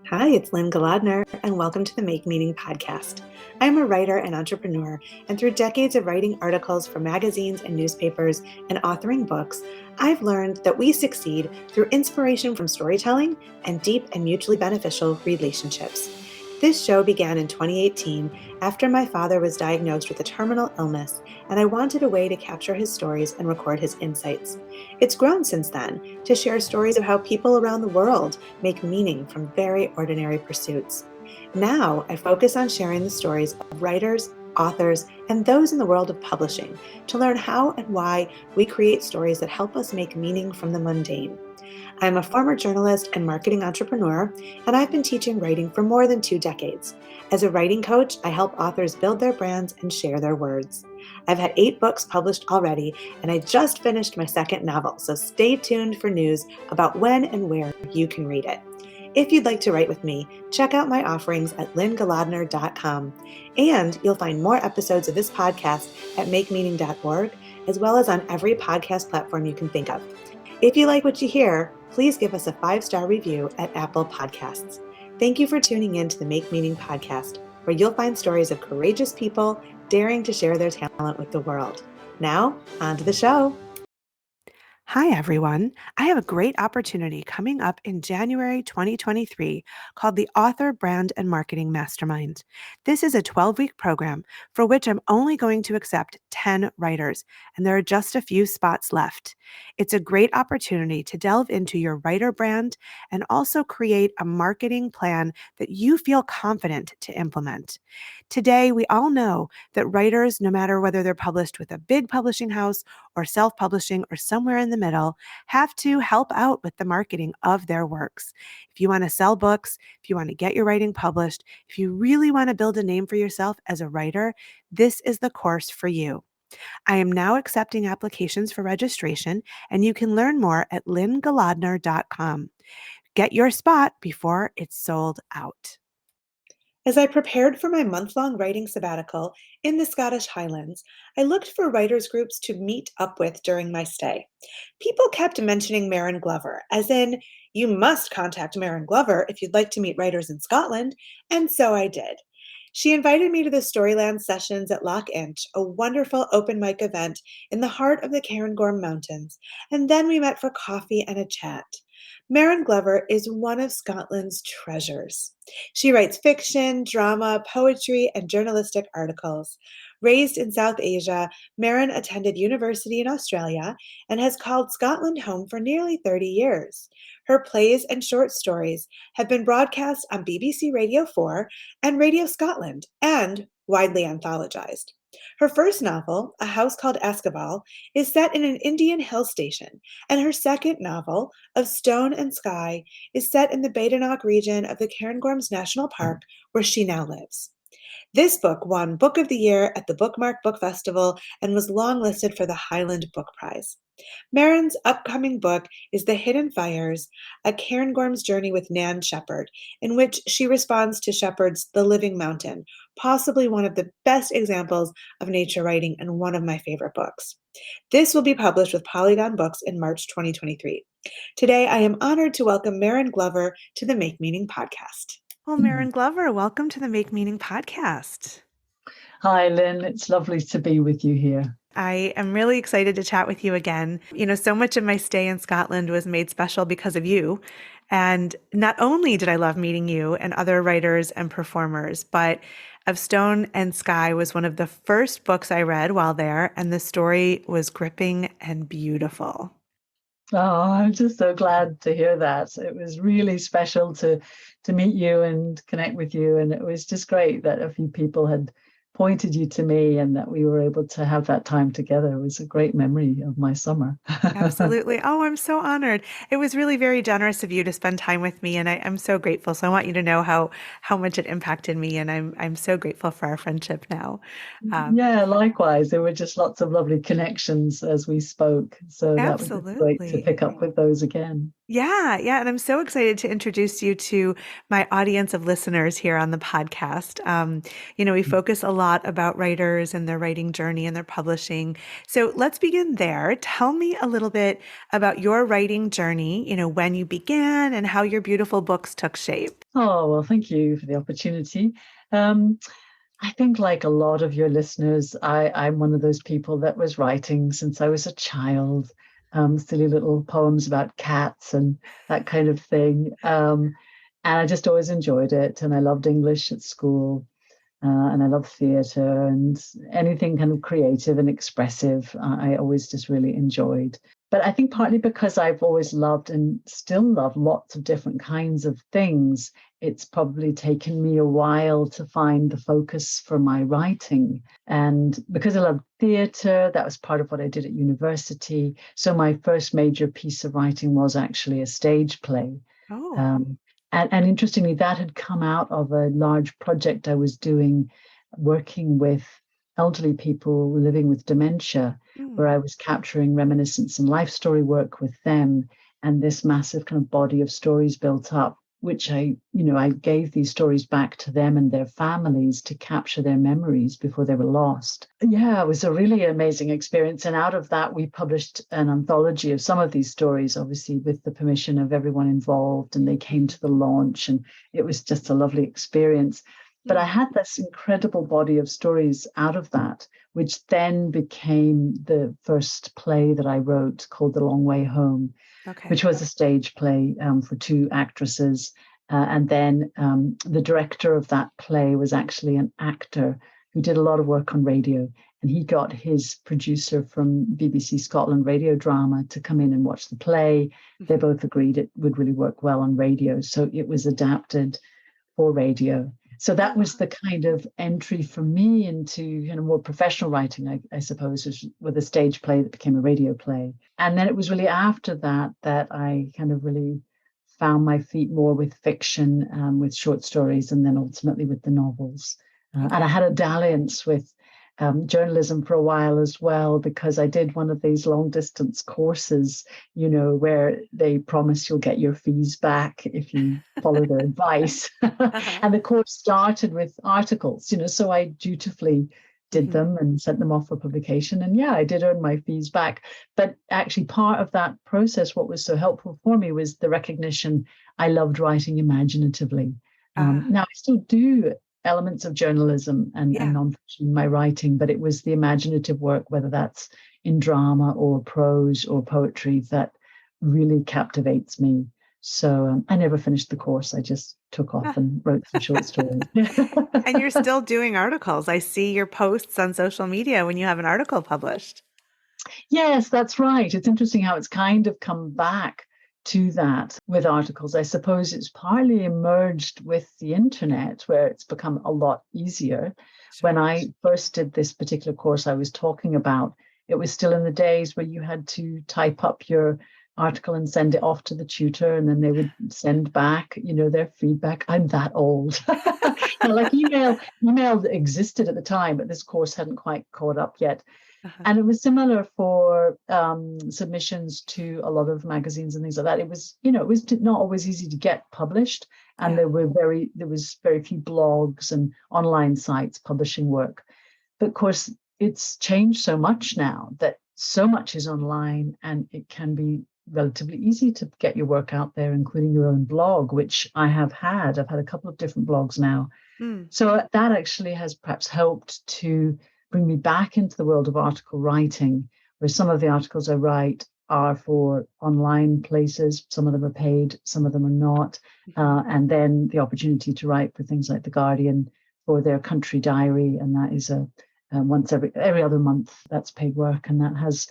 Hi, it's Lynn and welcome to the Make Meaning podcast. I'm a writer and entrepreneur, and through decades of writing articles for magazines and newspapers and authoring books, I've learned that we succeed through inspiration from storytelling and deep and mutually beneficial relationships. This show began in 2018 after my father was diagnosed with a terminal illness, and I wanted a way to capture his stories and record his insights. It's grown since then to share stories of how people around the world make meaning from very ordinary pursuits. Now I focus on sharing the stories of writers, authors, and those in the world of publishing to learn how and why we create stories that help us make meaning from the mundane. I'm a former journalist and marketing entrepreneur, and I've been teaching writing for more than 2 decades. As a writing coach, I help authors build their brands and share their words. I've had 8 books published already, and I just finished my second novel, so stay tuned for news about when and where you can read it. If you'd like to write with me, check out my offerings at lynnegalodner.com, and you'll find more episodes of this podcast at makemeaning.org, as well as on every podcast platform you can think of. If you like what you hear, please give us a 5-star review at Apple Podcasts. Thank you for tuning in to the Make Meaning podcast, where you'll find stories of courageous people daring to share their talent with the world. Now, on to the show. Hi, everyone. I have a great opportunity coming up in January 2023 called the Author Brand and Marketing Mastermind. This is a 12-week program for which I'm only going to accept 10 writers, and there are just a few spots left. It's a great opportunity to delve into your writer brand and also create a marketing plan that you feel confident to implement. Today, we all know that writers, no matter whether they're published with a big publishing house or self-publishing or somewhere in the middle, have to help out with the marketing of their works. If you want to sell books, if you want to get your writing published, if you really want to build a name for yourself as a writer, this is the course for you. I am now accepting applications for registration, and you can learn more at lynnegalodner.com. Get your spot before it's sold out. As I prepared for my month-long writing sabbatical in the Scottish Highlands, I looked for writers' groups to meet up with during my stay. People kept mentioning Merryn Glover, as in, you must contact Merryn Glover if you'd like to meet writers in Scotland, and so I did. She invited me to the Storyland sessions at Loch Inch, a wonderful open mic event in the heart of the Cairngorm Mountains, and then we met for coffee and a chat. Merryn Glover is one of Scotland's treasures. She writes fiction, drama, poetry, and journalistic articles. Raised in South Asia, Merryn attended university in Australia and has called Scotland home for nearly 30 years. Her plays and short stories have been broadcast on BBC Radio 4 and Radio Scotland and widely anthologized. Her first novel, A House Called Askabal, is set in an Indian hill station, and her second novel, Of Stone and Sky, is set in the Badenoch region of the Cairngorms National Park, where she now lives. This book won Book of the Year at the Bookmark Book Festival and was longlisted for the Highland Book Prize. Merryn's upcoming book is The Hidden Fires, a Cairngorms journey with Nan Shepherd, in which she responds to Shepherd's The Living Mountain, possibly one of the best examples of nature writing and one of my favorite books. This will be published with Polygon Books in March 2023. Today, I am honored to welcome Merryn Glover to the Make Meaning podcast. Well, Merryn Glover, welcome to the Make Meaning podcast. Hi, Lynn. It's lovely to be with you here. I am really excited to chat with you again. So much of my stay in Scotland was made special because of you. And not only did I love meeting you and other writers and performers, but Of Stone and Sky was one of the first books I read while there, and the story was gripping and beautiful. Oh, I'm just so glad to hear that. It was really special to meet you and connect with you. And it was just great that a few people had pointed you to me and that we were able to have that time together. It was a great memory of my summer. Absolutely. Oh, I'm so honored. It was really very generous of you to spend time with me, and I'm so grateful. So I want you to know how much it impacted me, and I'm so grateful for our friendship now. Yeah, likewise. There were just lots of lovely connections as we spoke. So that was great to pick up with those again. Yeah, yeah. And I'm so excited to introduce you to my audience of listeners here on the podcast. We focus a lot about writers and their writing journey and their publishing. So let's begin there. Tell me a little bit about your writing journey, when you began and how your beautiful books took shape. Oh, well, thank you for the opportunity. Um, I think, like a lot of your listeners, I'm one of those people that was writing since I was a child, silly little poems about cats and that kind of thing. And I just always enjoyed it. And I loved English at school. And I love theatre and anything kind of creative and expressive. I always just really enjoyed. But I think partly because I've always loved and still love lots of different kinds of things, it's probably taken me a while to find the focus for my writing. And because I love theatre, that was part of what I did at university. So my first major piece of writing was actually a stage play. Oh. Um, and interestingly, that had come out of a large project I was doing, working with elderly people living with dementia, where Mm. I was capturing reminiscence and life story work with them. And this massive kind of body of stories built up, which I gave these stories back to them and their families to capture their memories before they were lost. Yeah, it was a really amazing experience. And out of that, we published an anthology of some of these stories, obviously with the permission of everyone involved. And they came to the launch, and it was just a lovely experience. But I Mm. had this incredible body of stories out of that, which then became the first play that I wrote called The Long Way Home, Okay. which was a stage play for two actresses. And then the director of that play was actually an actor who did a lot of work on radio. And he got his producer from BBC Scotland radio drama to come in and watch the play. They Mhm. both agreed it would really work well on radio. So it was adapted for radio. So that Oh. was the kind of entry for me into more professional writing, I suppose, with a stage play that became a radio play. And then it was really after that that I kind of really found my feet more with fiction, with short stories, and then ultimately with the novels. And I Okay. had a dalliance with journalism for a while as well, because I did one of these long distance courses, where they promise you'll get your fees back if you follow their advice. Uh-huh. And the course started with articles, so I dutifully did Mhm. them and sent them off for publication. And yeah, I did earn my fees back. But actually, part of that process, what was so helpful for me was the recognition I loved writing imaginatively. Ah, Now, I still do elements of journalism and yeah. nonfiction in my writing, but it was the imaginative work, whether that's in drama or prose or poetry, that really captivates me. So I never finished the course. I just took off Ah. and wrote some short stories. And you're still doing articles. I see your posts on social media when you have an article published. Yes, that's right. It's interesting how it's kind of come back to that with articles. I suppose it's partly emerged with the internet, where it's become a lot easier. When Sure. I first did this particular course I was talking about, it was still in the days where you had to type up your article and send it off to the tutor, and then they would send back, their feedback. I'm that old. Like email existed at the time, but this course hadn't quite caught up yet. Uh-huh. And it was similar for submissions to a lot of magazines and things like that. It was, it was not always easy to get published, and Yeah. there was very few blogs and online sites publishing work. But of course, it's changed so much now that so much is online, and it can be relatively easy to get your work out there, including your own blog, which I have had. I've had a couple of different blogs now, Mm. so that actually has perhaps helped to bring me back into the world of article writing, where some of the articles I write are for online places. Some of them are paid, some of them are not. Mhm. And then the opportunity to write for things like The Guardian for their country diary. And that is a once every other month. That's paid work. And that has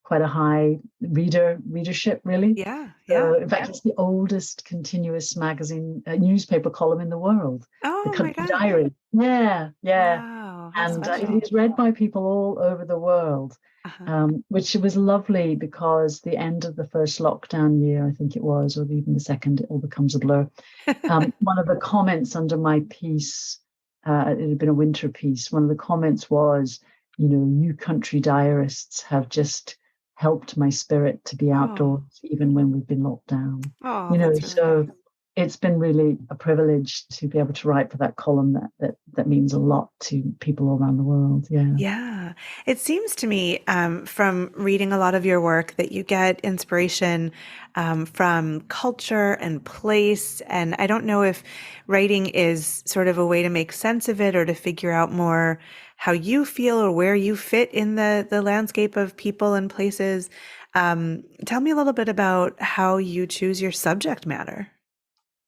quite a high readership, really. Yeah. Yeah. So, in fact, it's the oldest continuous magazine, newspaper column in the world, the Oh my Country gosh. Diary. Yeah, yeah. Wow. How And it special. is read by people all over the world, Uh-huh. which was lovely because the end of the first lockdown year, I think it was, or even the second, it all becomes a blur. One of the comments under my piece, it had been a winter piece, one of the comments was, you country diarists have just helped my spirit to be Oh, outdoors, even when we've been locked down. oh, that's really So nice. it's been really a privilege to be able to write for that column that means a lot to people all around the world. Yeah. Yeah, it seems to me from reading a lot of your work that you get inspiration from culture and place. And I don't know if writing is sort of a way to make sense of it or to figure out more how you feel or where you fit in the landscape of people and places. Tell me a little bit about how you choose your subject matter.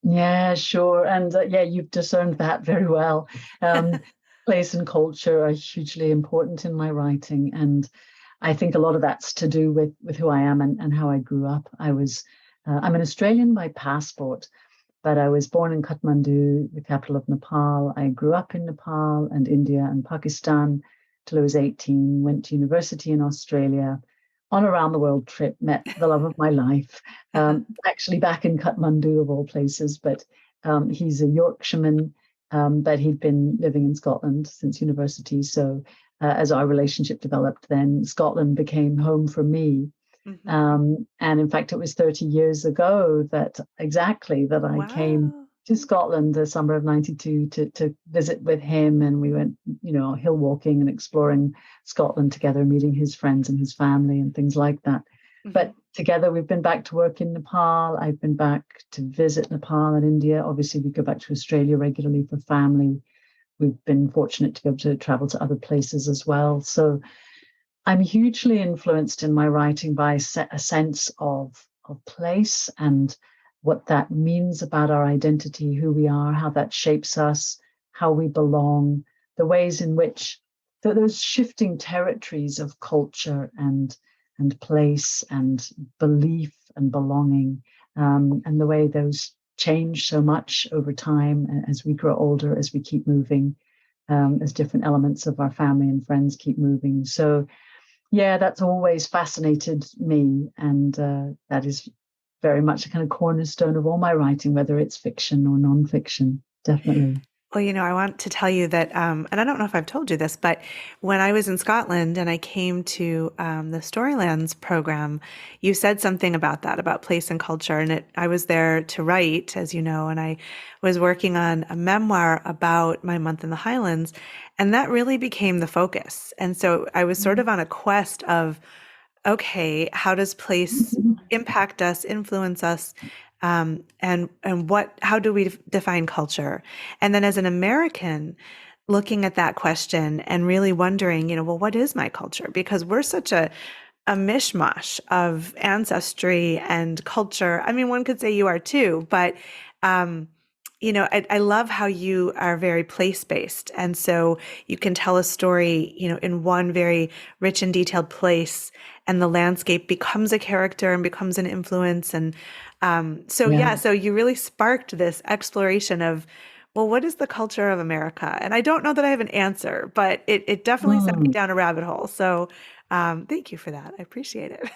Yeah, sure. And yeah, you've discerned that very well. Um, Place and culture are hugely important in my writing. And I think a lot of that's to do with who I am and how I grew up. I'm an Australian by passport, but I was born in Kathmandu, the capital of Nepal. I grew up in Nepal and India and Pakistan till I was 18, went to university in Australia, on a round the world trip, met the love of my life, actually back in Kathmandu of all places, but he's a Yorkshireman, but he'd been living in Scotland since university. So as our relationship developed, then Scotland became home for me. Hmm. And in fact, it was 30 years ago that I came Wow. to Scotland the summer of 92 to visit with him. And we went, hill walking and exploring Scotland together, meeting his friends and his family and things like that. Hmm. But together we've been back to work in Nepal. I've been back to visit Nepal and India. Obviously, we go back to Australia regularly for family. We've been fortunate to be able to travel to other places as well. So I'm hugely influenced in my writing by a sense of place and what that means about our identity, who we are, how that shapes us, how we belong, the ways in which those shifting territories of culture and place and belief and belonging, and the way those change so much over time as we grow older, as we keep moving, as different elements of our family and friends keep moving. So yeah, that's always fascinated me. And that is very much a kind of cornerstone of all my writing, whether it's fiction or nonfiction, definitely. Well, I want to tell you that, and I don't know if I've told you this, but when I was in Scotland and I came to the Storylands program, you said something about that, about place and culture. And I was there to write, as you know, and I was working on a memoir about my month in the Highlands, and that really became the focus. And so I was sort of on a quest of, okay, how does place impact us, influence us, and how do we define culture? And then as an American, looking at that question and really wondering, well, what is my culture? Because we're such a mishmash of ancestry and culture. I mean, one could say you are too, but um, I love how you are very place-based. And so you can tell a story, in one very rich and detailed place, and the landscape becomes a character and becomes an influence. And Yeah. so you really sparked this exploration of, well, what is the culture of America? And I don't know that I have an answer, but it definitely sent me Mm. down a rabbit hole. So thank you for that. I appreciate it.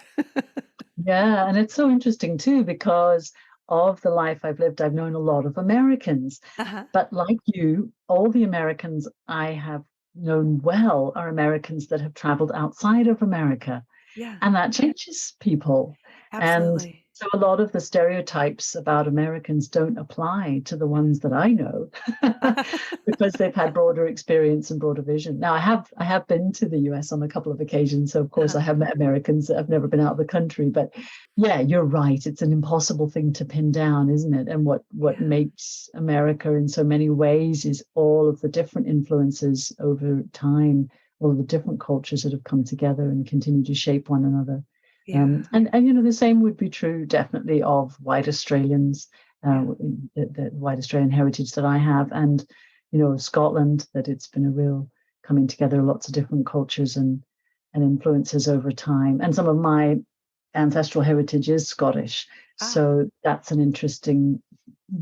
Yeah. And it's so interesting too, because of the life I've lived, I've known a lot of Americans. Uh-huh. But like you, all the Americans I have known well are Americans that have traveled outside of America. Yeah, And that changes people. And absolutely. so a lot of the stereotypes about Americans don't apply to the ones that I know because they've had broader experience and broader vision. Now I have been to the US on a couple of occasions, so of course I Uh-huh. have met Americans that have never been out of the country. But yeah, you're right. It's an impossible thing to pin down, isn't it? And what Yeah. makes America in so many ways is all of the different influences over time, all of the different cultures that have come together and continue to shape one another. Yeah. And the same would be true definitely of white Australians, Yeah. the white Australian heritage that I have, and Scotland. That it's been a real coming together of lots of different cultures and influences over time. And some of my ancestral heritage is Scottish, Ah, so that's an interesting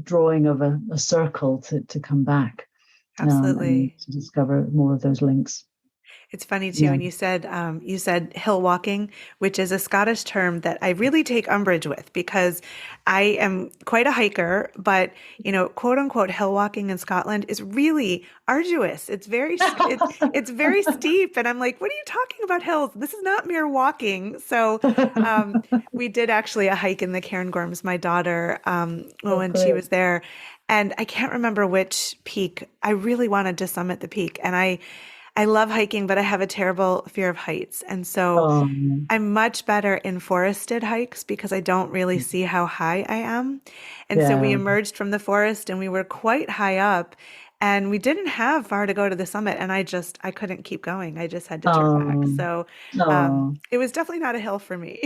drawing of a circle to come back and absolutely. to discover more of those links. It's funny too, Yeah. and you said hill walking, which is a Scottish term that I really take umbrage with because I am quite a hiker, but quote unquote hill walking in Scotland is really arduous. It's very steep, and I'm like, what are you talking about hills? This is not mere walking. So we did actually a hike in the Cairngorms, my daughter, Oh, when she great. was there, and I can't remember which peak. I really wanted to summit the peak, and I love hiking, but I have a terrible fear of heights. And so Oh, I'm much better in forested hikes because I don't really see how high I am. And so we yeah. emerged from the forest and we were quite high up and we didn't have far to go to the summit. And I couldn't keep going. I just had to turn back. Oh, So oh. it was definitely not a hill for me.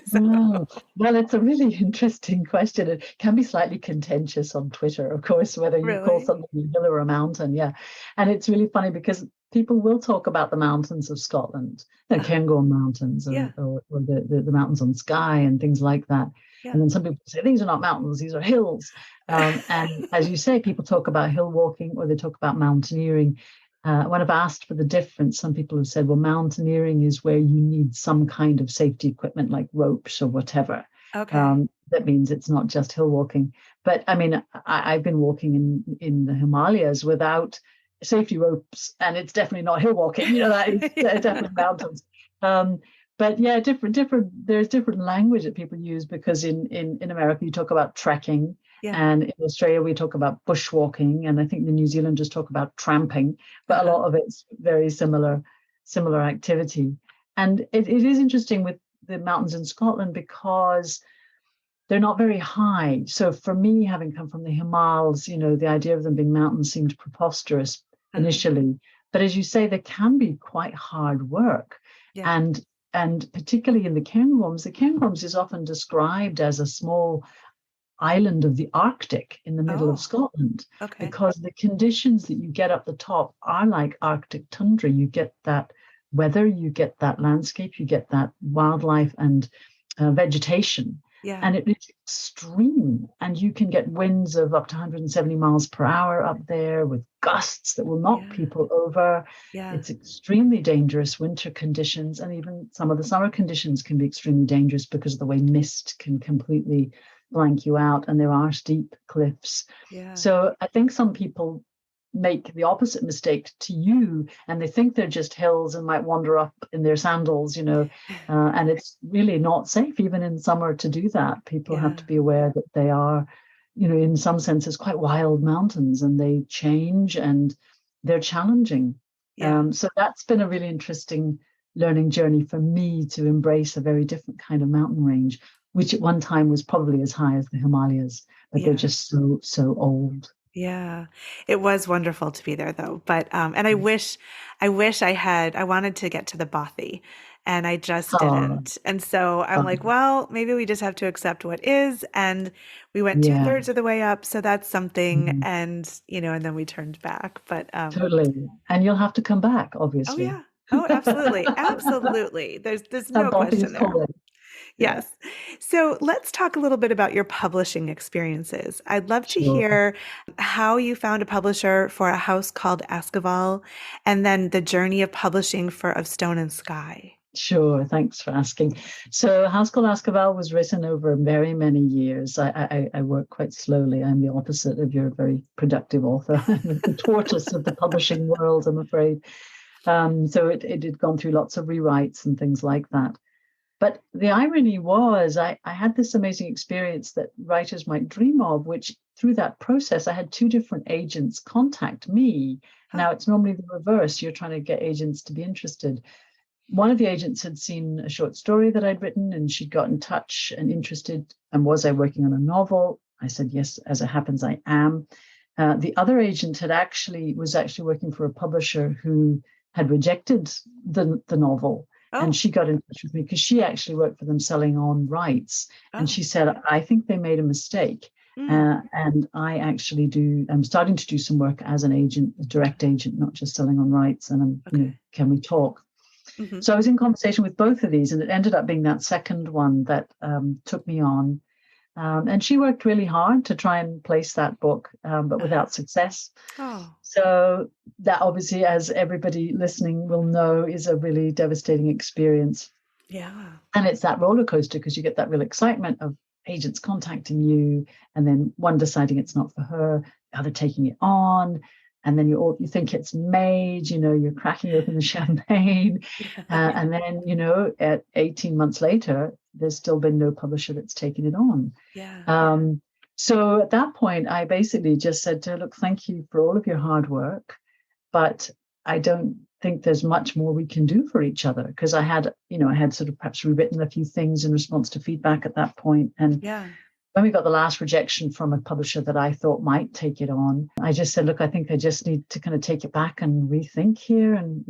So, Oh, well, it's a really interesting question. It can be slightly contentious on Twitter, of course, whether you call really? something a hill or a mountain. Yeah. And it's really funny because people will talk about the mountains of Scotland, the Uh-huh. Cairngorm Mountains Yeah. or the mountains on Skye and things like that. Yeah. And then some people say, these are not mountains, these are hills. And as you say, people talk about hill walking or they talk about mountaineering. When I've asked for the difference, some people have said, well, mountaineering is where you need some kind of safety equipment like ropes or whatever. Okay. That means it's not just hill walking. But I mean, I've been walking in the Himalayas without safety ropes, and it's definitely not hill walking. That is Yeah. definitely mountains. Um, but yeah, there's different language that people use because in America you talk about trekking, Yeah. and in Australia we talk about bushwalking, and I think the New Zealanders talk about tramping, but a Uh-huh. lot of it's very similar activity. And it is interesting with the mountains in Scotland because they're not very high. So for me, having come from the Himalayas, the idea of them being mountains seemed preposterous Uh-huh. initially. But as you say, they can be quite hard work. Yeah. And particularly in the Cairngorms is often described as a small island of the Arctic in the middle of Oh, Scotland, okay. because the conditions that you get up the top are like Arctic tundra. You get that weather, you get that landscape, you get that wildlife and vegetation. Yeah. And it's extreme. And you can get winds of up to 170 miles per hour up there with gusts that will knock Yeah. people over. Yeah. It's extremely dangerous winter conditions. And even some of the summer conditions can be extremely dangerous because of the way mist can completely blank you out. And there are steep cliffs. Yeah. So I think some people make the opposite mistake to you, and they think they're just hills and might wander up in their sandals, and it's really not safe even in summer to do that. People have Yeah. to be aware that they are, in some senses quite wild mountains, and they change and they're challenging. Yeah. So that's been a really interesting learning journey for me to embrace a very different kind of mountain range, which at one time was probably as high as the Himalayas, but they're Yeah. just so old. Yeah. It was wonderful to be there though. But and I wish I wanted to get to the Bothy and I just Oh, didn't. And so I'm like, oh, well, maybe we just have to accept what is. And we went yeah. two-thirds of the way up, so that's something. Mhm. And and then we turned back. But Totally. And you'll have to come back, oh obviously. yeah. Oh, absolutely. Absolutely. There's no Bothy question is there. calling. Yeah, Yes. So let's talk a little bit about your publishing experiences. I'd love to sure. hear how you found a publisher for A House Called Askaval, and then the journey of publishing for Of Stone and Sky. Sure. Thanks for asking. So, House Called Askaval was written over very many years. I work quite slowly. I'm the opposite of your very productive author. I'm the tortoise of the publishing world, I'm afraid. So it had gone through lots of rewrites and things like that. But the irony was, I had this amazing experience that writers might dream of, which through that process, I had two different agents contact me. Oh, Now, it's normally the reverse. You're trying to get agents to be interested. One of the agents had seen a short story that I'd written, and she'd got in touch and interested. And was I working on a novel? I said, yes, as it happens, I am. The other agent was actually working for a publisher who had rejected the novel. And oh, she got in touch with me because she actually worked for them selling on rights. And oh. she said, I think they made a mistake. Mm, And I'm starting to do some work as an agent, a direct agent, not just selling on rights. And okay. can we talk? Hmm. So I was in conversation with both of these, and it ended up being that second one that took me on. And she worked really hard to try and place that book, but without success. Oh, So that obviously, as everybody listening will know, is a really devastating experience. yeah. And it's that roller coaster because you get that real excitement of agents contacting you, and then one deciding it's not for her, the other taking it on, and then you think it's made. You're cracking open the champagne, Yeah. and then at 18 months later, there's still been no publisher that's taken it on. Yeah. So at that point, I basically just said to her, look, thank you for all of your hard work, but I don't think there's much more we can do for each other, because I had sort of perhaps rewritten a few things in response to feedback at that point. And Yeah. when we got the last rejection from a publisher that I thought might take it on, I just said, look, I think I just need to kind of take it back and rethink here. And,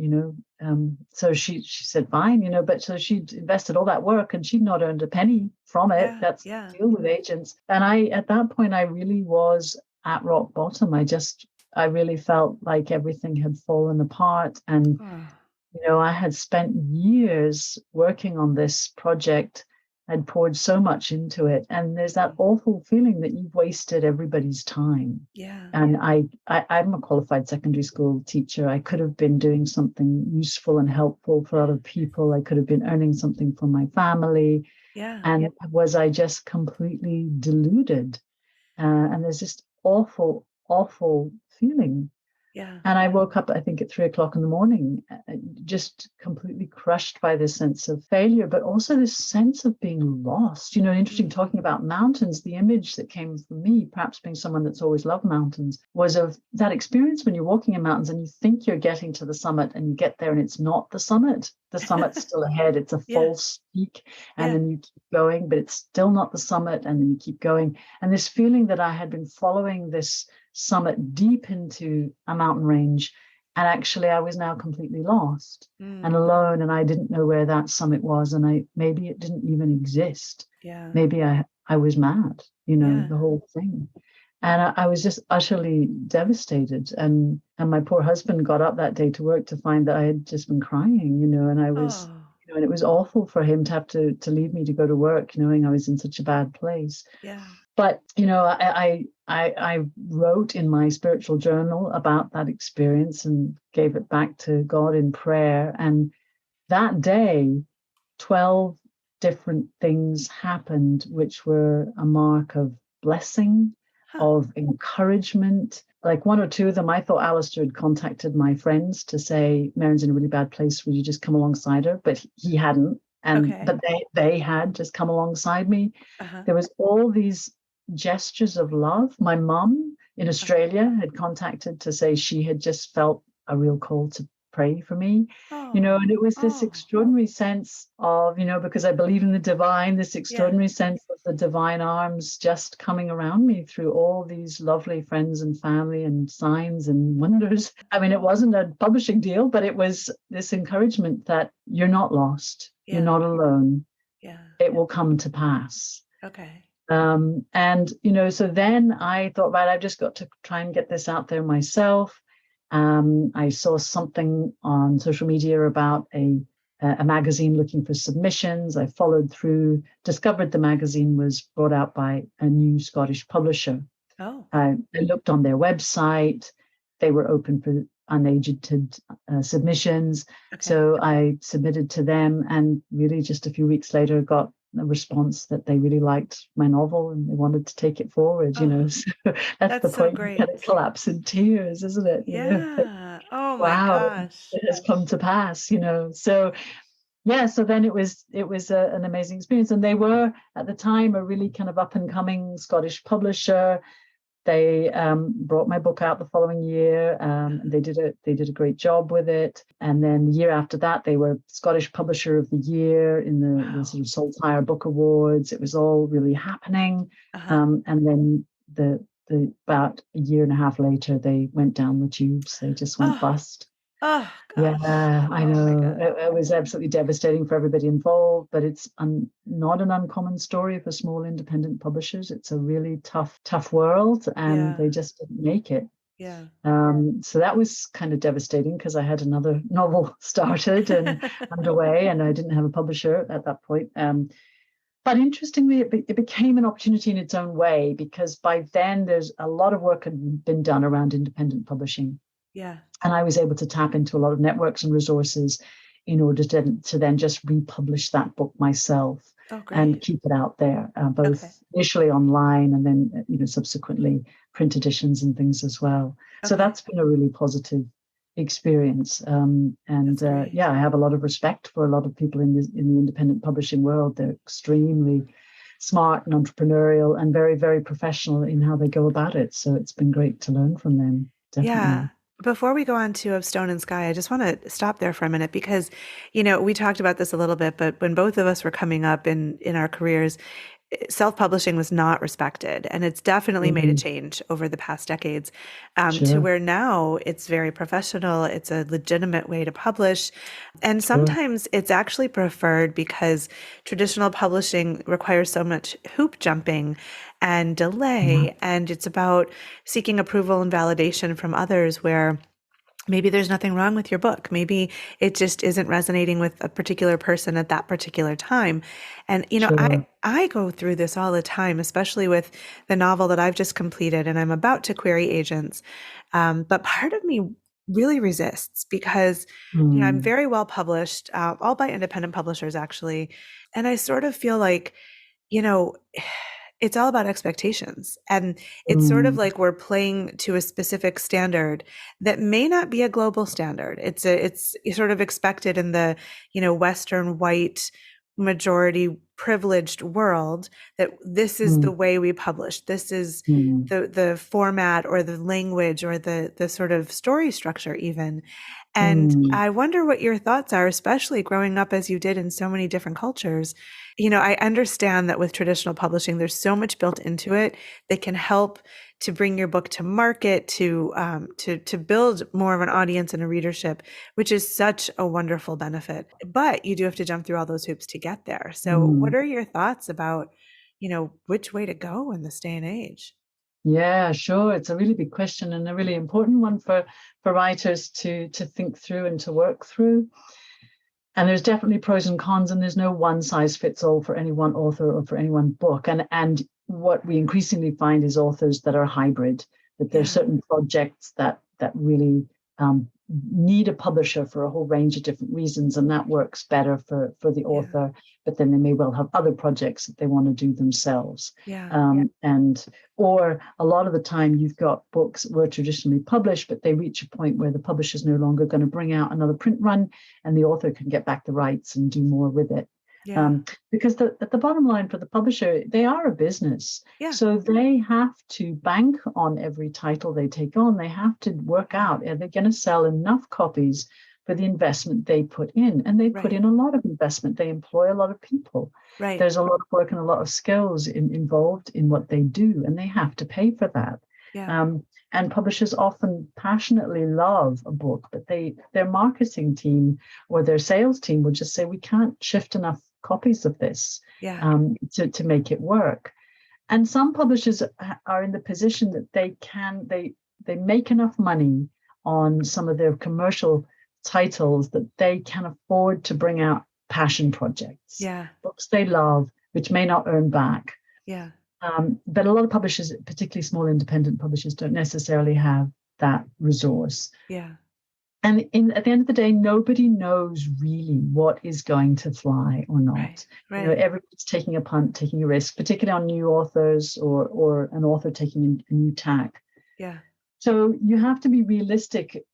so she said, fine, but so she'd invested all that work and she'd not earned a penny from it. Yeah. That's Yeah. the deal with agents. And at that point, I really was at rock bottom. I really felt like everything had fallen apart. And, Oh. I had spent years working on this project. I'd poured so much into it. And there's that awful feeling that you've wasted everybody's time. Yeah. And I'm a qualified secondary school teacher. I could have been doing something useful and helpful for other people. I could have been earning something for my family. Yeah. And was I just completely deluded? And there's this awful, awful feeling. Yeah. And I woke up, I think, at 3 o'clock in the morning, just completely crushed by this sense of failure, but also this sense of being lost. Interesting, talking about mountains, the image that came from me, perhaps being someone that's always loved mountains, was of that experience when you're walking in mountains and you think you're getting to the summit and you get there and it's not the summit. The summit's still ahead. It's a false peak. And then you keep going, but it's still not the summit. And then you keep going. And this feeling that I had been following this summit deep into a mountain range, and actually I was now completely lost and alone, and I didn't know where that summit was, and maybe it didn't even exist. Maybe I was mad, the whole thing. And I was just utterly devastated. And my poor husband got up that day to work to find that I had just been crying, and I was and it was awful for him to have to leave me to go to work, knowing I was in such a bad place. But I wrote in my spiritual journal about that experience and gave it back to God in prayer. And that day, 12 different things happened, which were a mark of blessing, of encouragement. Like one or two of them, I thought Alistair had contacted my friends to say, Merryn's in a really bad place, would you just come alongside her? But he hadn't. But they had just come alongside me. There was all these gestures of love. My mum in Australia had contacted to say she had just felt a real call to pray for me, and it was this extraordinary sense of, because I believe in the divine, this extraordinary sense of the divine arms just coming around me through all these lovely friends and family and signs and wonders. I mean, it wasn't a publishing deal, but it was this encouragement that you're not lost, you're not alone, it will come to pass. So then I thought, right, I've just got to try and get this out there myself. I saw something on social media about a magazine looking for submissions. I followed through, discovered the magazine was brought out by a new Scottish publisher. I looked on their website. They were open for unagented submissions. So I submitted to them, and really just a few weeks later got a response that they really liked my novel and they wanted to take it forward, So that's the point. You kind of collapse in tears, isn't it? Oh my wow, gosh. it has come to pass, So so then it was an amazing experience. And they were at the time a really kind of up and coming Scottish publisher. They brought my book out the following year. They did a great job with it. And then the year after that, they were Scottish Publisher of the Year in the sort of Saltire Book Awards. It was all really happening. And then about a year and a half later, they went down the tubes. They just went bust. Oh, gosh. Yeah, I know. It was absolutely devastating for everybody involved, but it's not an uncommon story for small independent publishers. It's a really tough world, and they just didn't make it. So that was kind of devastating because I had another novel started and underway, and I didn't have a publisher at that point. But interestingly, it became an opportunity in its own way, because by then there's a lot of work had been done around independent publishing. Yeah. And I was able to tap into a lot of networks and resources in order to then just republish that book myself Oh, great. and keep it out there, both initially online and then subsequently print editions and things as well. So that's been a really positive experience. Yeah, I have a lot of respect for a lot of people in the independent publishing world. They're extremely smart and entrepreneurial and very, very professional in how they go about it. So it's been great to learn from them. Definitely. Yeah. Before we go on to Of Stone and Sky, I just want to stop there for a minute because, we talked about this a little bit, but when both of us were coming up in our careers, self-publishing was not respected, and it's definitely made a change over the past decades, to where now it's very professional. It's a legitimate way to publish, and sometimes it's actually preferred because traditional publishing requires so much hoop jumping and delay, and it's about seeking approval and validation from others, where maybe there's nothing wrong with your book. Maybe it just isn't resonating with a particular person at that particular time. And, I go through this all the time, especially with the novel that I've just completed and I'm about to query agents. But part of me really resists because, I'm very well published, all by independent publishers, actually. And I sort of feel like, it's all about expectations. And it's sort of like we're playing to a specific standard that may not be a global standard. It's sort of expected in the, Western white majority privileged world that this is the way we publish. This is the format or the language or the sort of story structure even. And I wonder what your thoughts are, especially growing up as you did in so many different cultures. I understand that with traditional publishing, there's so much built into it that can help to bring your book to market, to build more of an audience and a readership, which is such a wonderful benefit. But you do have to jump through all those hoops to get there. So what are your thoughts about, which way to go in this day and age? Yeah, sure. It's a really big question and a really important one for writers to think through and to work through. And there's definitely pros and cons, and there's no one size fits all for any one author or for any one book. And what we increasingly find is authors that are hybrid, that there's certain projects that really need a publisher for a whole range of different reasons, and that works better for the author, but then they may well have other projects that they want to do themselves. Or a lot of the time you've got books that were traditionally published, but they reach a point where the publisher's no longer going to bring out another print run and the author can get back the rights and do more with it. Because at the bottom line for the publisher, they are a business. So they have to bank on every title they take on. They have to work out, are they going to sell enough copies for the investment they put in? And they put in a lot of investment. They employ a lot of people. There's a lot of work and a lot of skills involved in what they do, and they have to pay for that. And publishers often passionately love a book, but their marketing team or their sales team will just say, we can't shift enough copies of this to make it work. And some publishers are in the position that they make enough money on some of their commercial titles that they can afford to bring out passion projects, books they love, which may not earn back. But a lot of publishers, particularly small independent publishers, don't necessarily have that resource. And at the end of the day, nobody knows really what is going to fly or not. Everybody's taking a punt, taking a risk, particularly on new authors or an author taking a new tack. So you have to be realistic.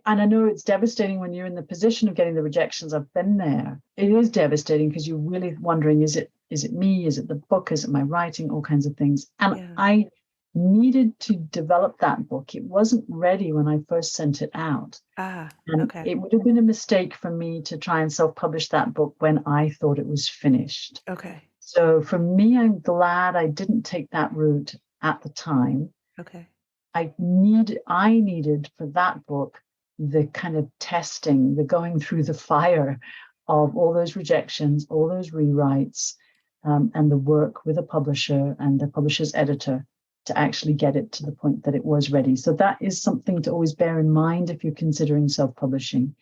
And I know it's devastating when you're in the position of getting the rejections. I've been there. It is devastating because you're really wondering, is it me? Is it the book? Is it my writing? All kinds of things. And I needed to develop that book. It wasn't ready when I first sent it out. It would have been a mistake for me to try and self-publish that book when I thought it was finished. So for me, I'm glad I didn't take that route at the time. I needed for that book the kind of testing, the going through the fire of all those rejections, all those rewrites, and the work with a publisher and the publisher's editor to actually get it to the point that it was ready. So that is something to always bear in mind if you're considering self-publishing.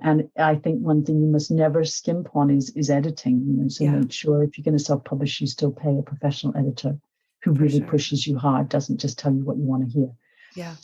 And I think one thing you must never skimp on is editing. So make sure if you're going to self-publish, you still pay a professional editor who really pushes you hard, doesn't just tell you what you want to hear. Yeah.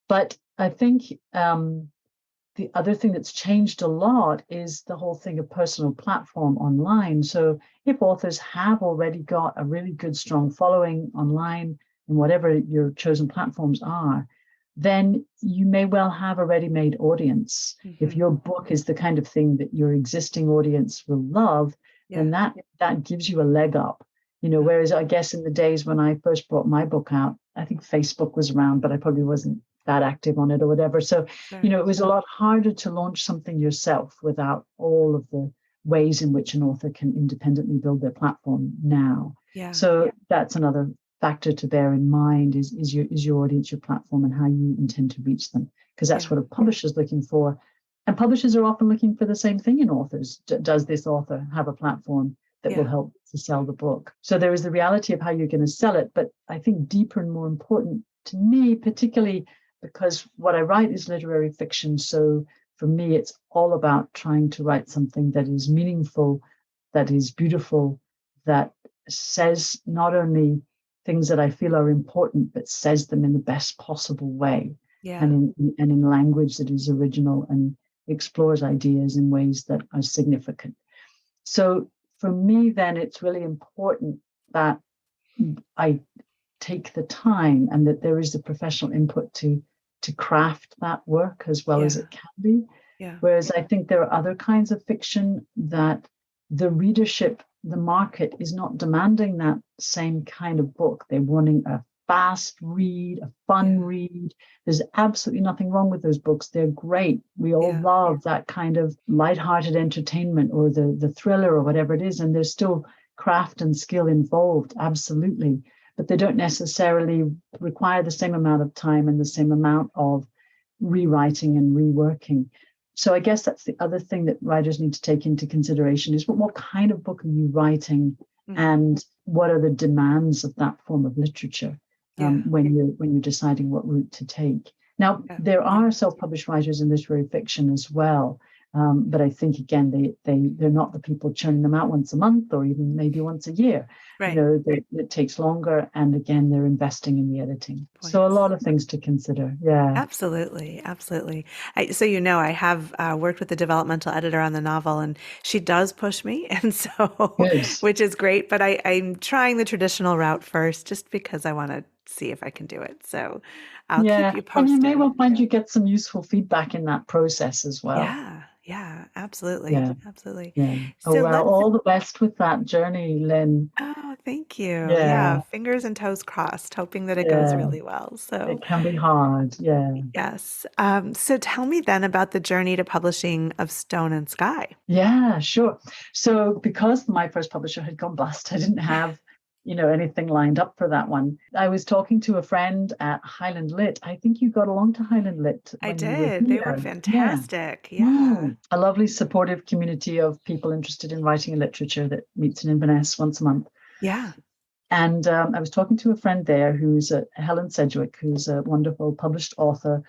But I think the other thing that's changed a lot is the whole thing of personal platform online. So if authors have already got a really good, strong following online in whatever your chosen platforms are, then you may well have a ready-made audience. Mm-hmm. If your book is the kind of thing that your existing audience will love, then that gives you a leg up. Whereas I guess in the days when I first brought my book out, I think Facebook was around, but I probably wasn't that active on it or whatever. So, it was a lot harder to launch something yourself without all of the ways in which an author can independently build their platform now. Yeah. So that's another factor to bear in mind is your audience, your platform, and how you intend to reach them, because that's what a publisher is looking for. And publishers are often looking for the same thing in authors. Does this author have a platform that will help to sell the book? So there is the reality of how you're going to sell it, but I think deeper and more important to me, particularly because what I write is literary fiction. So for me, it's all about trying to write something that is meaningful, that is beautiful, that says not only things that I feel are important, but says them in the best possible way, and in language that is original and explores ideas in ways that are significant. So for me, then, it's really important that I take the time and that there is the professional input to craft that work as well as it can be. Yeah. Whereas I think there are other kinds of fiction that the readership, the market is not demanding that same kind of book. They're wanting a fast read, a fun read. There's absolutely nothing wrong with those books. They're great. We all love that kind of lighthearted entertainment or the thriller or whatever it is. And there's still craft and skill involved, absolutely. But they don't necessarily require the same amount of time and the same amount of rewriting and reworking. So I guess that's the other thing that writers need to take into consideration is what kind of book are you writing, and what are the demands of that form of literature when you're deciding what route to take. Now, there are self-published writers in literary fiction as well. But I think, again, they're not the people churning them out once a month or even maybe once a year. Right. It takes longer. And again, they're investing in the editing. Points. So a lot of things to consider. Yeah. Absolutely. Absolutely. So, I have worked with the developmental editor on the novel, and she does push me. And so, which is great. But I'm trying the traditional route first just because I want to see if I can do it. So I'll keep you posted. And you may well find you get some useful feedback in that process as well. Yeah, absolutely. Yeah. Absolutely. Yeah. So, all the best with that journey, Lynn. Oh, thank you. Yeah. Fingers and toes crossed, hoping that it goes really well. So it can be hard. Yeah. Yes. So tell me then about the journey to publishing of Stone and Sky. Yeah, sure. So because my first publisher had gone bust, I didn't have anything lined up for that one. I was talking to a friend at Highland Lit. I think you got along to Highland Lit. I did. They were fantastic. Yeah. A lovely supportive community of people interested in writing and literature that meets in Inverness once a month. Yeah. And I was talking to a friend there who's Helen Sedgwick, who's a wonderful published author,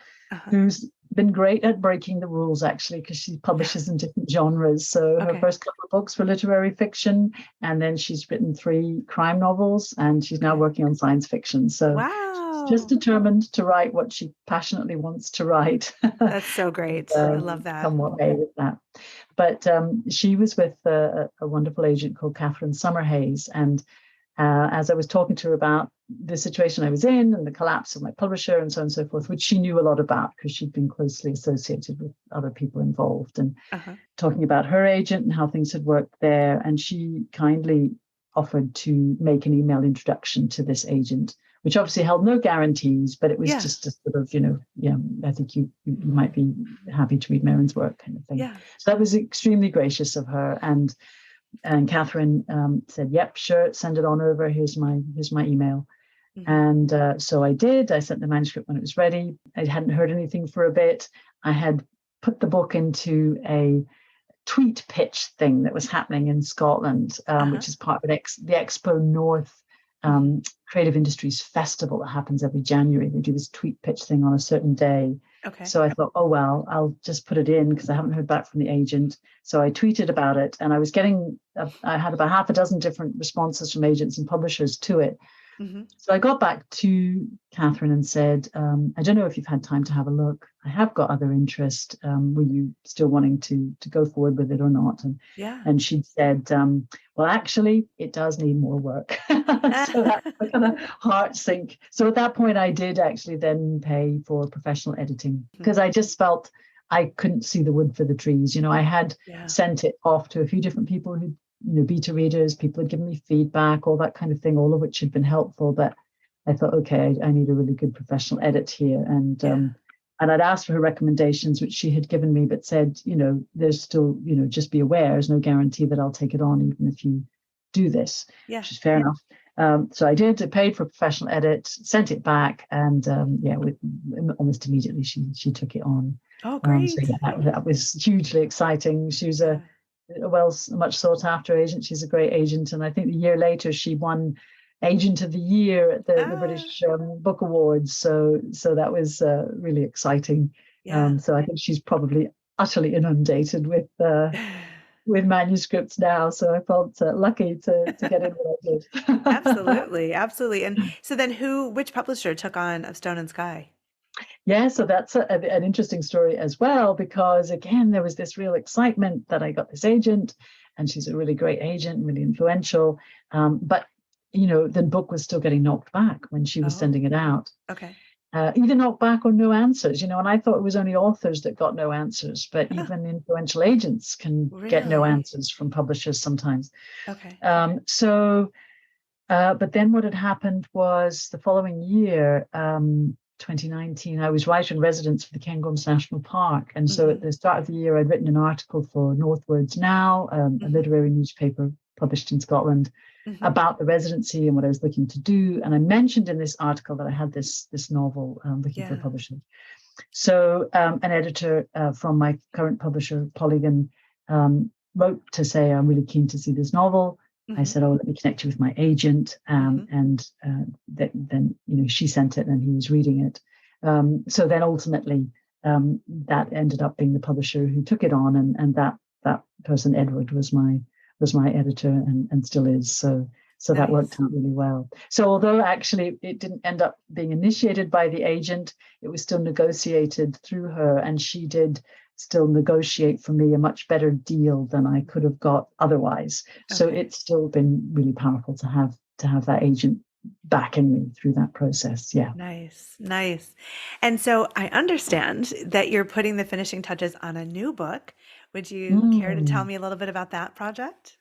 who's been great at breaking the rules, actually, because she publishes in different genres. So her first couple of books were literary fiction, and then she's written 3 crime novels, and she's now working on science fiction. So she's just determined to write what she passionately wants to write. That's so great. I love that. Somewhat made with that. But she was with a wonderful agent called Catherine Summerhays, and as I was talking to her about the situation I was in and the collapse of my publisher and so on and so forth, which she knew a lot about because she'd been closely associated with other people involved, and talking about her agent and how things had worked there. And she kindly offered to make an email introduction to this agent, which obviously held no guarantees, but it was just a sort of, I think you might be happy to read Merryn's work kind of thing. Yeah. So that was extremely gracious of her. And Catherine said, yep, sure, send it on over. Here's my email. And so I did. I sent the manuscript when it was ready. I hadn't heard anything for a bit. I had put the book into a tweet pitch thing that was happening in Scotland, which is part of the Expo North creative industries festival that happens every January. They do this tweet pitch thing on a certain day. Okay. So I thought, oh, well, I'll just put it in because I haven't heard back from the agent. So I tweeted about it, and I was I had about half a dozen different responses from agents and publishers to it. Mm-hmm. So I got back to Catherine and said, I don't know if you've had time to have a look. I have got other interest. Were you still wanting to go forward with it or not? And she'd said, well, actually, it does need more work. So that's a kind of heart sink. So at that point, I did actually then pay for professional editing because I just felt I couldn't see the wood for the trees. I had sent it off to a few different people who, beta readers, people had given me feedback, all that kind of thing, all of which had been helpful. But I thought, okay, I need a really good professional edit here. And I'd asked for her recommendations, which she had given me, but said, there's still, just be aware, there's no guarantee that I'll take it on, even if you do this, which is fair enough. So I did. I paid for a professional edit, sent it back, and almost immediately she took it on. Oh, great! So that was hugely exciting. She was a much sought after agent. She's a great agent, and I think a year later she won Agent of the Year at the British Book Awards. So that was really exciting. So I think she's probably utterly inundated with manuscripts now. So I felt lucky to get in what I did. Absolutely. And so then which publisher took on Of Stone and Sky? Yeah, so that's an interesting story as well, because again, there was this real excitement that I got this agent, and she's a really great agent, really influential. But, the book was still getting knocked back when she was sending it out. Okay. Either knocked back or no answers, and I thought it was only authors that got no answers, but even influential agents can get no answers from publishers sometimes. Okay. But then what had happened was the following year, 2019, I was writer in residence for the Cairngorms National Park. And so at the start of the year, I'd written an article for Northwards Now, a literary newspaper published in Scotland, about the residency and what I was looking to do. And I mentioned in this article that I had this novel looking for a publisher. So an editor from my current publisher, Polygon, wrote to say, I'm really keen to see this novel. I said, let me connect you with my agent. And then, she sent it and he was reading it. So then ultimately, that ended up being the publisher who took it on. And that person, Edward, was my editor and still is. So that worked out really well. So although actually it didn't end up being initiated by the agent, it was still negotiated through her. And she did still negotiate for me a much better deal than I could have got otherwise. So it's still been really powerful to have that agent backing me through that process. Yeah. Nice. And so I understand that you're putting the finishing touches on a new book. Would you care to tell me a little bit about that project?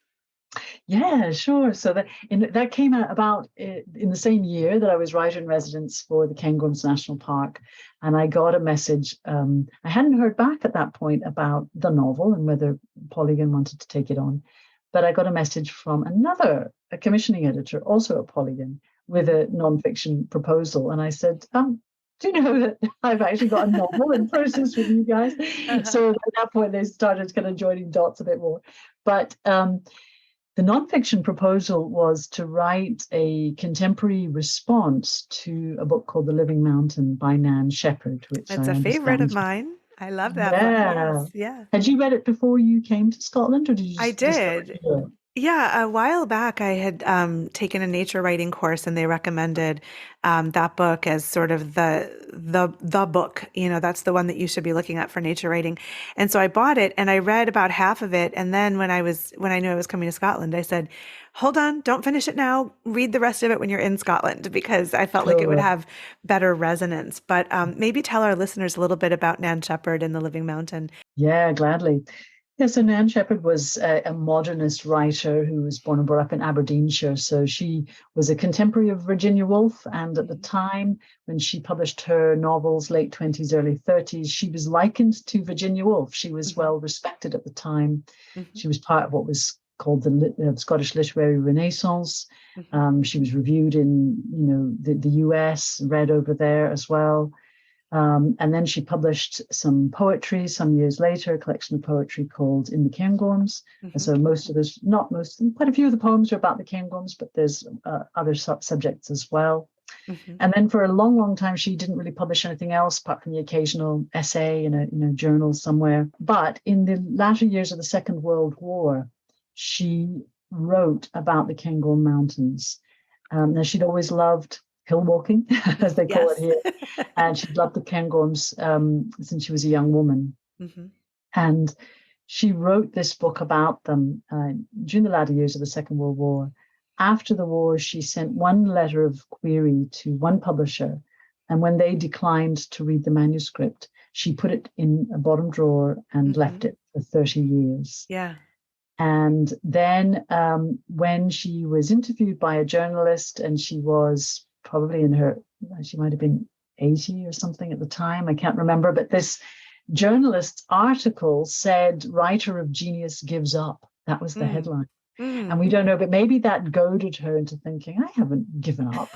Yeah, sure. So that came out about in the same year that I was writer in residence for the Cairngorms National Park, and I got a message. I hadn't heard back at that point about the novel and whether Polygon wanted to take it on, but I got a message from a commissioning editor, also at Polygon, with a nonfiction proposal, and I said, do you know that I've actually got a novel in process with you guys? So at that point, they started kind of joining dots a bit more, but. The nonfiction proposal was to write a contemporary response to a book called The Living Mountain by Nan Shepherd, which it's a favorite of mine. I love that book. Yeah. Had you read it before you came to Scotland, or did you? I did. Yeah, a while back I had taken a nature writing course, and they recommended that book as sort of the book. That's the one that you should be looking at for nature writing. And so I bought it, and I read about half of it. And then when I knew I was coming to Scotland, I said, "Hold on, don't finish it now. Read the rest of it when you're in Scotland," because I felt like it would have better resonance. But maybe tell our listeners a little bit about Nan Shepherd and The Living Mountain. Yeah, gladly. Yeah, so Nan Shepherd was a modernist writer who was born and brought up in Aberdeenshire. So she was a contemporary of Virginia Woolf. And at the time when she published her novels, late 20s, early 30s, she was likened to Virginia Woolf. She was well respected at the time. She was part of what was called the Scottish Literary Renaissance. She was reviewed in, the US, read over there as well. And then she published some poetry some years later, a collection of poetry called In the Cairngorms. And so quite a few of the poems are about the Cairngorms, but there's other subjects as well. And then for a long, long time, she didn't really publish anything else apart from the occasional essay in a journal somewhere. But in the latter years of the Second World War, she wrote about the Cairngorm Mountains. Now, she'd always loved hill walking, as they call it here. And she'd loved the Cairngorms since she was a young woman. And she wrote this book about them during the latter years of the Second World War. After the war, she sent one letter of query to one publisher. And when they declined to read the manuscript, she put it in a bottom drawer and left it for 30 years. Yeah. And then when she was interviewed by a journalist, and she was probably she might have been 80 or something at the time, I can't remember, but this journalist's article said, "Writer of genius gives up." That was the headline. And we don't know, but maybe that goaded her into thinking, I haven't given up.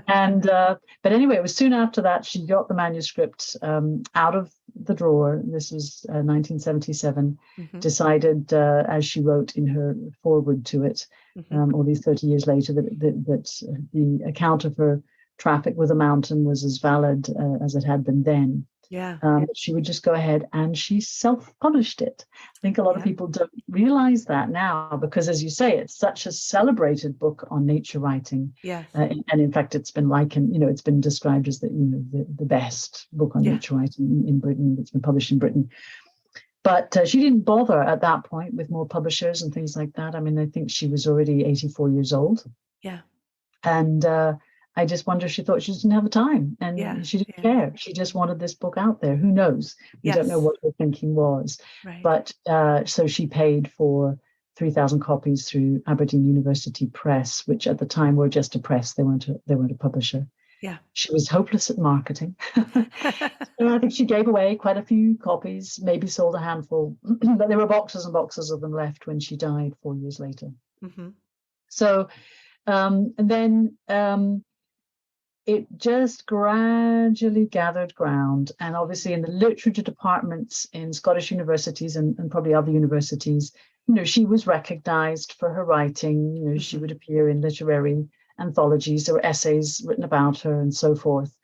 And but anyway, it was soon after that she got the manuscript out of the drawer. This was 1977. Decided, as she wrote in her foreword to it, all these 30 years later, that the account of her traffic with a mountain was as valid as it had been then. Yeah. She would just go ahead and she self-published it. I think a lot of people don't realize that now, because, as you say, it's such a celebrated book on nature writing. Yes. And in fact, it's been likened, it's been described as the best book on nature writing in Britain. It's been published in Britain. But she didn't bother at that point with more publishers and things like that. I mean, I think she was already 84 years old. Yeah. And I just wonder if she thought she didn't have the time, and she didn't care. She just wanted this book out there. Who knows? We don't know what her thinking was. Right. But so she paid for 3,000 copies through Aberdeen University Press, which at the time were just a press. They weren't a publisher. Yeah. She was hopeless at marketing. So I think she gave away quite a few copies, maybe sold a handful, but there were boxes and boxes of them left when she died 4 years later. So, and then it just gradually gathered ground. And obviously in the literature departments in Scottish universities and probably other universities, she was recognized for her writing. She would appear in literary anthologies. There were essays written about her and so forth.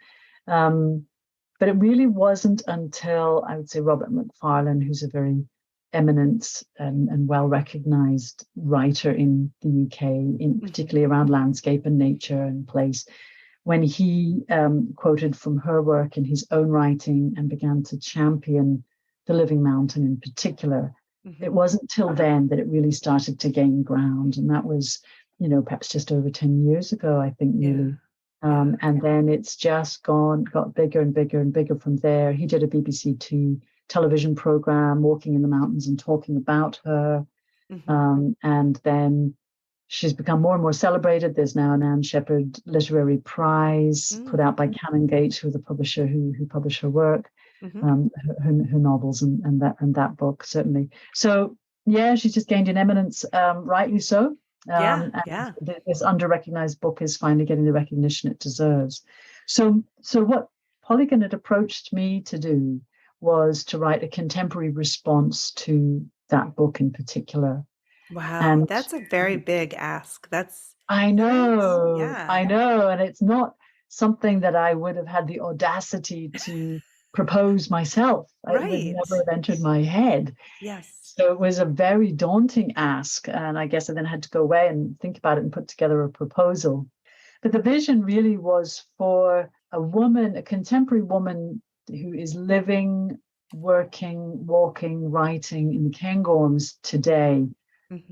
But it really wasn't until, I would say, Robert Macfarlane, who's a very eminent and well-recognized writer in the UK, particularly around landscape and nature and place, when he quoted from her work in his own writing and began to champion the living mountain in particular. It wasn't till then that it really started to gain ground. And that was, perhaps just over 10 years ago, I think, really. And then it's just got bigger and bigger and bigger from there. He did a BBC Two television program, walking in the mountains and talking about her. And then she's become more and more celebrated. There's now an Anne Shepherd Literary Prize put out by Canongate, who are the publisher who publish her work, her novels and that book, certainly. So, she's just gained in eminence, rightly so. This under-recognized book is finally getting the recognition it deserves. So what Polygon had approached me to do was to write a contemporary response to that book in particular. Wow, and that's a very big ask. I know, and it's not something that I would have had the audacity to propose myself. It would never have entered my head. Yes. So it was a very daunting ask, and I guess I then had to go away and think about it and put together a proposal. But the vision really was for a contemporary woman who is living, working, walking, writing in the Cairngorms today,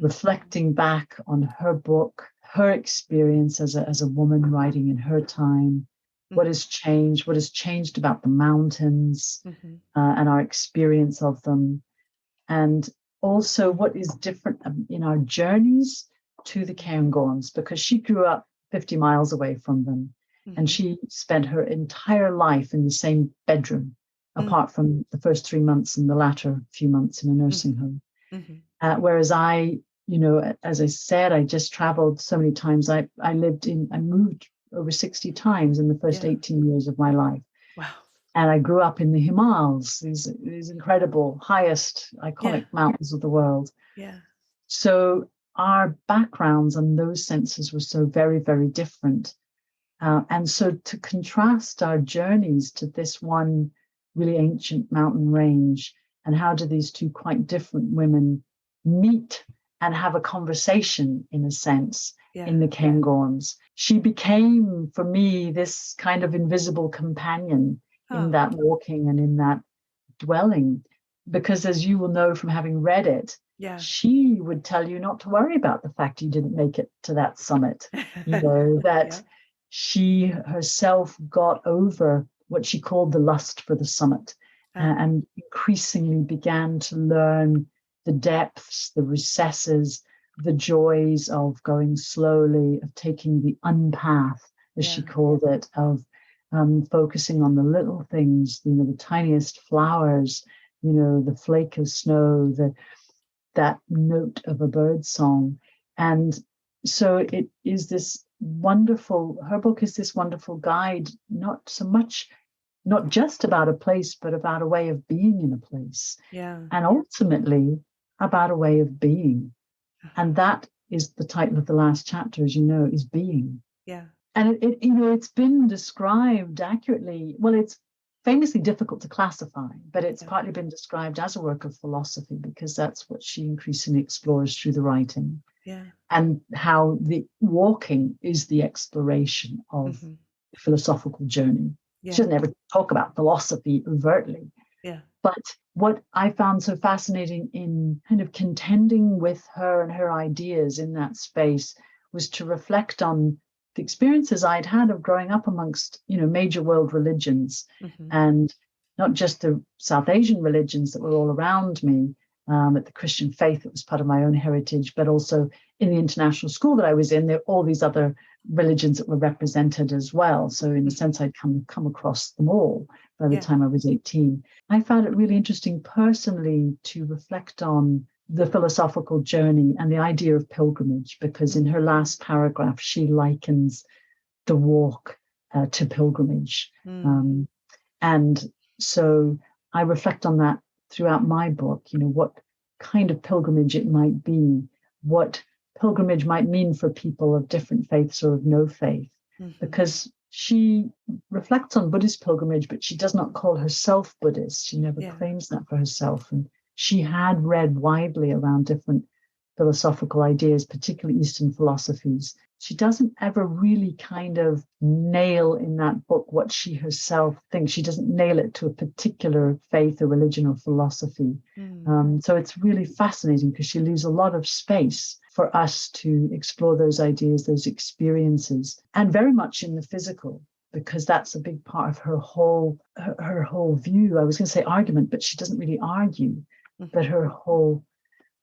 reflecting back on her book, her experience as a woman writing in her time, what has changed about the mountains and our experience of them, and also what is different in our journeys to the Cairngorms, because she grew up 50 miles away from them, and she spent her entire life in the same bedroom, apart from the first 3 months and the latter few months in a nursing home. Whereas I, as I said, I just traveled so many times. I moved over 60 times in the first 18 years of my life. Wow. And I grew up in the Himalayas, these incredible, highest, iconic mountains of the world. Yeah. So our backgrounds and those senses were so very, very different. And so to contrast our journeys to this one really ancient mountain range, and how do these two quite different women meet and have a conversation, in a sense, in the Cairngorms. She became, for me, this kind of invisible companion in that walking and in that dwelling. Because as you will know from having read it, she would tell you not to worry about the fact you didn't make it to that summit. That she herself got over what she called the lust for the summit, and increasingly began to learn the depths, the recesses, the joys of going slowly, of taking the unpath, as she called it, of focusing on the little things, the tiniest flowers, the flake of snow, that note of a bird song. And so it is this wonderful, her book is this wonderful guide, not just about a place, but about a way of being in a place. And ultimately about a way of being. And that is the title of the last chapter, as you know, is Being. And it's been described accurately. Well, it's famously difficult to classify, but it's partly been described as a work of philosophy, because that's what she increasingly explores through the writing. And how the walking is the exploration of the philosophical journey. She doesn't ever talk about philosophy overtly. But what I found so fascinating in kind of contending with her and her ideas in that space was to reflect on the experiences I'd had of growing up amongst, major world religions, and not just the South Asian religions that were all around me, at the Christian faith that was part of my own heritage, but also in the international school that I was in, there were all these other religions that were represented as well. So in a sense, I'd come across them all by the time I was 18. I found it really interesting personally to reflect on the philosophical journey and the idea of pilgrimage, because in her last paragraph, she likens the walk to pilgrimage. And so I reflect on that throughout my book, what kind of pilgrimage it might be, what pilgrimage might mean for people of different faiths or of no faith, because she reflects on Buddhist pilgrimage, but she does not call herself Buddhist. She never claims that for herself. And she had read widely around different philosophical ideas, particularly Eastern philosophies. She doesn't ever really kind of nail in that book what she herself thinks. She doesn't nail it to a particular faith or religion or philosophy. So it's really fascinating, because she leaves a lot of space for us to explore those ideas, those experiences, and very much in the physical, because that's a big part of her whole view. I was going to say argument, but she doesn't really argue. But her whole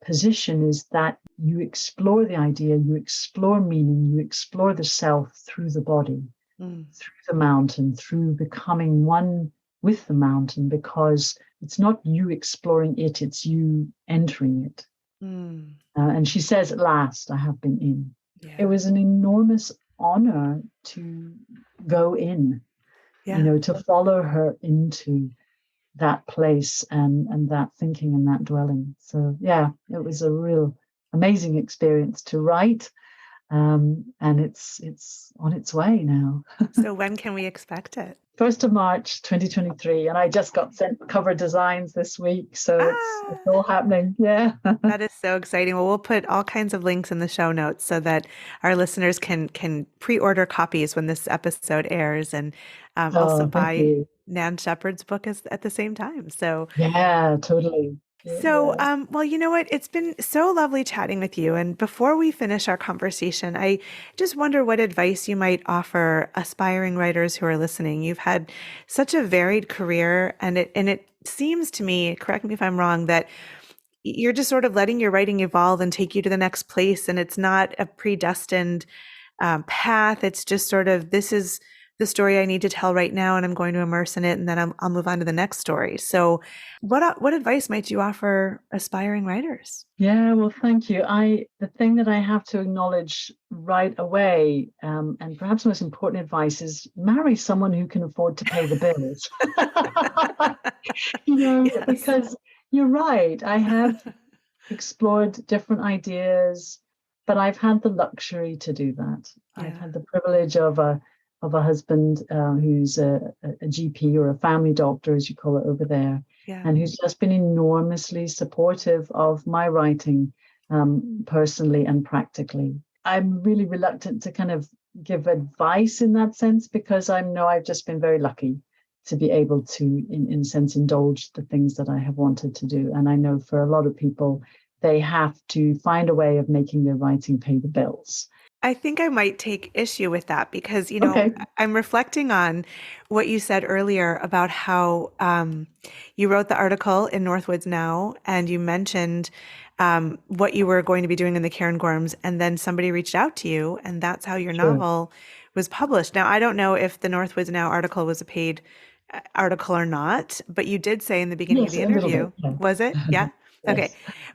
position is that you explore the idea, you explore meaning, you explore the self through the body, through the mountain, through becoming one with the mountain, because it's not you exploring it, it's you entering it. And she says, at last, I have been in. It was an enormous honor to go in, to follow her into that place and that thinking and that dwelling. So it was a real amazing experience to write, and it's on its way now. So when can we expect it? 1st of March 2023, and I just got sent cover designs this week, so it's all happening. That is so exciting. Well, we'll put all kinds of links in the show notes so that our listeners can pre-order copies when this episode airs, and also buy Nan Shepherd's book at the same time. So totally. So, well, you know what? It's been so lovely chatting with you. And before we finish our conversation, I just wonder what advice you might offer aspiring writers who are listening. You've had such a varied career, and it seems to me, correct me if I'm wrong, that you're just sort of letting your writing evolve and take you to the next place. And it's not a predestined path. It's just sort of, this is the story I need to tell right now, and I'm going to immerse in it, and then I'll move on to the next story. So, what advice might you offer aspiring writers? Yeah, well, thank you. The thing that I have to acknowledge right away, and perhaps most important advice, is marry someone who can afford to pay the bills. Yes. Because you're right. I have explored different ideas, but I've had the luxury to do that. I've Yeah. had the privilege of a husband who's a GP, or a family doctor, as you call it over there, Yeah. and who's just been enormously supportive of my writing, personally and practically. I'm really reluctant to kind of give advice in that sense, because I know I've just been very lucky to be able to, in a sense, indulge the things that I have wanted to do. And I know for a lot of people, they have to find a way of making their writing pay the bills. I think I might take issue with that because, Okay. I'm reflecting on what you said earlier about how you wrote the article in Northwoods Now, and you mentioned what you were going to be doing in the Cairngorms, and then somebody reached out to you, and that's how your Sure. novel was published. Now, I don't know if the Northwoods Now article was a paid article or not, but you did say in the beginning of Yes, the a little bit. interview, was it? Yeah. Okay.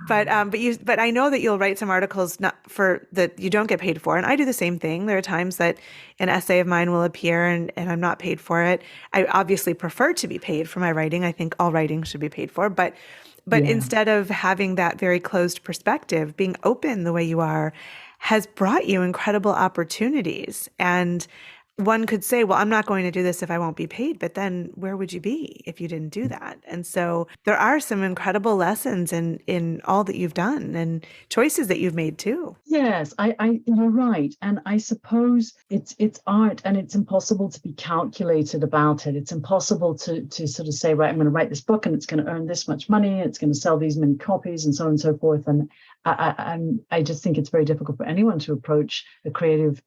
Yes. But I know that you'll write some articles not for that you don't get paid for. And I do the same thing. There are times that an essay of mine will appear and I'm not paid for it. I obviously prefer to be paid for my writing. I think all writing should be paid for, but Yeah. instead of having that very closed perspective, being open the way you are has brought you incredible opportunities. And one could say, well, I'm not going to do this if I won't be paid, but then where would you be if you didn't do that? And so there are some incredible lessons in all that you've done and choices that you've made too. Yes, you're right. And I suppose it's art, and it's impossible to be calculated about it. It's impossible to sort of say, right, I'm going to write this book and it's going to earn this much money, it's going to sell these many copies, and so on and so forth. And I just think it's very difficult for anyone to approach a creative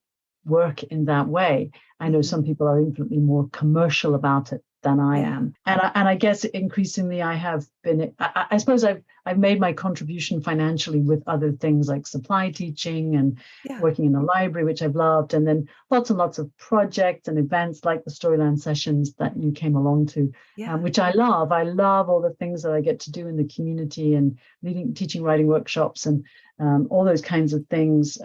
work in that way. I know some people are infinitely more commercial about it than I am, and I guess increasingly I have been. I suppose I've made my contribution financially with other things like supply teaching and Yeah. working in a library, which I've loved, and then lots and lots of projects and events like the Storyland sessions that you came along to, Yeah. which I love. I love all the things that I get to do in the community, and teaching writing workshops, and all those kinds of things,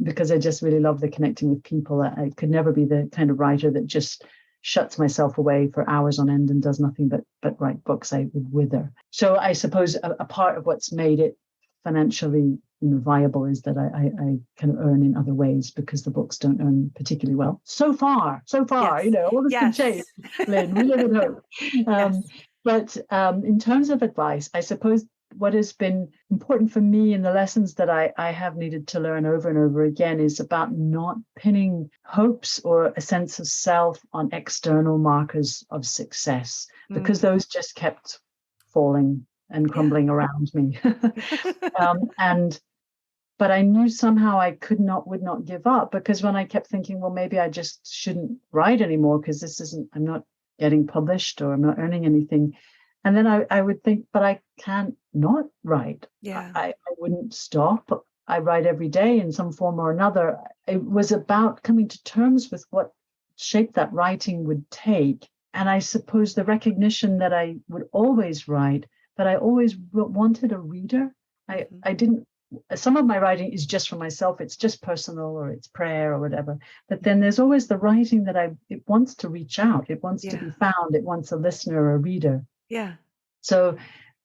because I just really love the connecting with people. I could never be the kind of writer that just shuts myself away for hours on end and does nothing but write books. I would wither. So I suppose a part of what's made it financially viable is that I kind of earn in other ways, because the books don't earn particularly well. So far, Yes. all this can Yes. change, Lynn. We live in hope. Yes. But in terms of advice, I suppose what has been important for me, and the lessons that I have needed to learn over and over again, is about not pinning hopes or a sense of self on external markers of success, because those just kept falling and crumbling around me. But I knew somehow I would not give up, because when I kept thinking, well, maybe I just shouldn't write anymore because I'm not getting published, or I'm not earning anything. And then I would think, but I can't not write. Yeah. I wouldn't stop. I write every day in some form or another. It was about coming to terms with what shape that writing would take. And I suppose the recognition that I would always write, but I always wanted a reader. I didn't. Some of my writing is just for myself. It's just personal, or it's prayer or whatever. But then there's always the writing that it wants to reach out. It wants to be found. It wants a listener or a reader. Yeah. So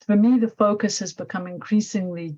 for me, the focus has become increasingly,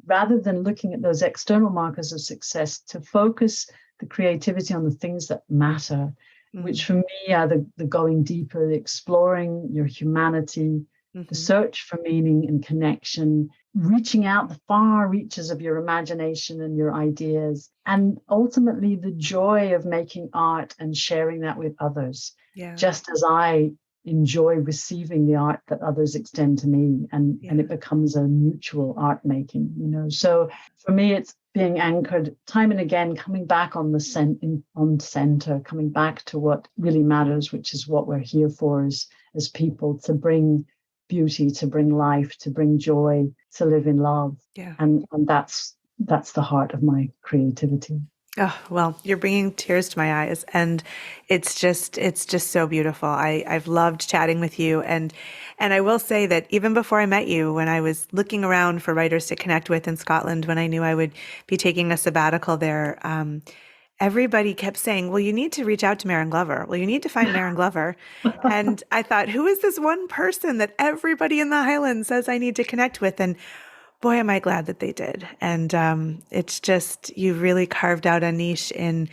rather than looking at those external markers of success, to focus the creativity on the things that matter, which for me are the going deeper, the exploring your humanity, the search for meaning and connection, reaching out the far reaches of your imagination and your ideas, and ultimately the joy of making art and sharing that with others, just as I enjoy receiving the art that others extend to me, and it becomes a mutual art making, So for me, it's being anchored time and again, coming back on center, coming back to what really matters, which is what we're here for as people, to bring beauty, to bring life, to bring joy, to live in love. And that's the heart of my creativity. Oh, well, you're bringing tears to my eyes, and it's just so beautiful. I've loved chatting with you, and I will say that even before I met you, when I was looking around for writers to connect with in Scotland, when I knew I would be taking a sabbatical there, everybody kept saying, "Well, you need to reach out to Merryn Glover. Well, you need to find Merryn Glover." And I thought, who is this one person that everybody in the Highlands says I need to connect with? And boy, am I glad that they did. And it's just, you've really carved out a niche in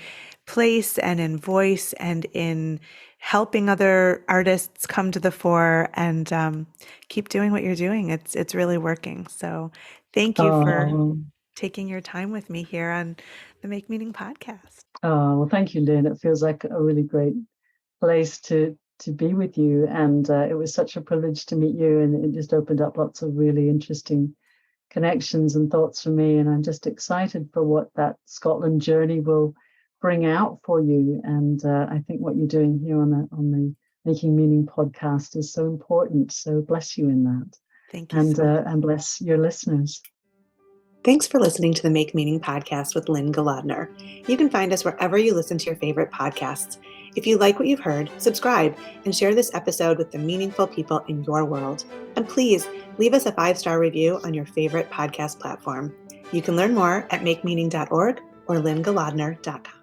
place and in voice and in helping other artists come to the fore, and keep doing what you're doing. It's really working. So thank you for Oh, taking your time with me here on the Make Meaning podcast. well, thank you, Lynn. It feels like a really great place to be with you, and it was such a privilege to meet you, and it just opened up lots of really interesting connections and thoughts for me. And I'm just excited for what that Scotland journey will bring out for you. And I think what you're doing here on the Making Meaning podcast is so important. So bless you in that, Thank you so much. and bless your listeners. Thanks for listening to the Make Meaning podcast with Lynn Golodner. You can find us wherever you listen to your favorite podcasts. If you like what you've heard, subscribe and share this episode with the meaningful people in your world. And please leave us a 5-star review on your favorite podcast platform. You can learn more at makemeaning.org or lynngolodner.com.